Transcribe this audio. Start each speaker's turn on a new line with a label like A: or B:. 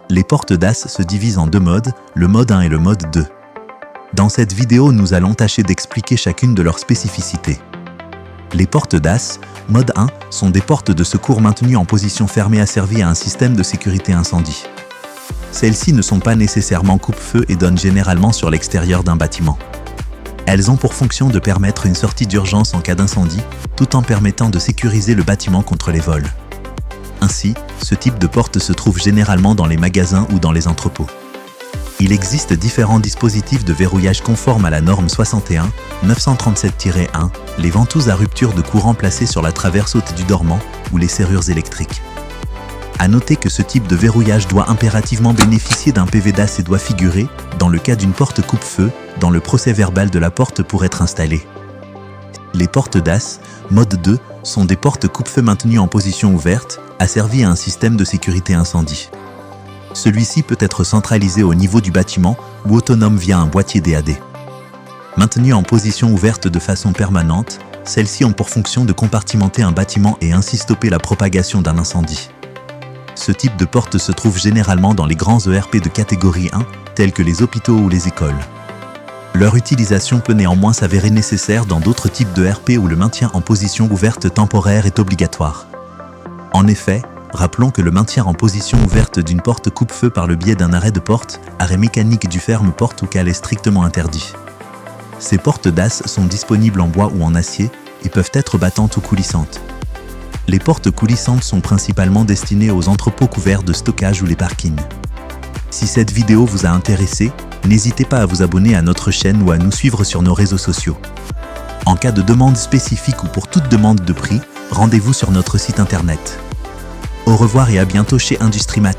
A: Les portes DAS se divisent en deux modes, le mode 1 et le mode 2. Dans cette vidéo, nous allons tâcher d'expliquer chacune de leurs spécificités. Les portes DAS, mode 1, sont des portes de secours maintenues en position fermée asservies à un système de sécurité incendie. Celles-ci ne sont pas nécessairement coupe-feu et donnent généralement sur l'extérieur d'un bâtiment. Elles ont pour fonction de permettre une sortie d'urgence en cas d'incendie, tout en permettant de sécuriser le bâtiment contre les vols. Ainsi, ce type de porte se trouve généralement dans les magasins ou dans les entrepôts. Il existe différents dispositifs de verrouillage conformes à la norme 61 937-1, les ventouses à rupture de courant placées sur la traverse haute du dormant ou les serrures électriques. À noter que ce type de verrouillage doit impérativement bénéficier d'un PV DAS et doit figurer, dans le cas d'une porte coupe-feu, dans le procès-verbal de la porte pour être installée. Les portes DAS, mode 2, sont des portes coupe-feu maintenues en position ouverte, asservies à un système de sécurité incendie. Celui-ci peut être centralisé au niveau du bâtiment ou autonome via un boîtier DAD. Maintenues en position ouverte de façon permanente, celles-ci ont pour fonction de compartimenter un bâtiment et ainsi stopper la propagation d'un incendie. Ce type de porte se trouve généralement dans les grands ERP de catégorie 1, tels que les hôpitaux ou les écoles. Leur utilisation peut néanmoins s'avérer nécessaire dans d'autres types de ERP où le maintien en position ouverte temporaire est obligatoire. En effet, rappelons que le maintien en position ouverte d'une porte coupe-feu par le biais d'un arrêt de porte, arrêt mécanique du ferme-porte ou cale est strictement interdit. Ces portes DAS sont disponibles en bois ou en acier et peuvent être battantes ou coulissantes. Les portes coulissantes sont principalement destinées aux entrepôts couverts de stockage ou les parkings. Si cette vidéo vous a intéressé, n'hésitez pas à vous abonner à notre chaîne ou à nous suivre sur nos réseaux sociaux. En cas de demande spécifique ou pour toute demande de prix, rendez-vous sur notre site internet. Au revoir et à bientôt chez Industrimat.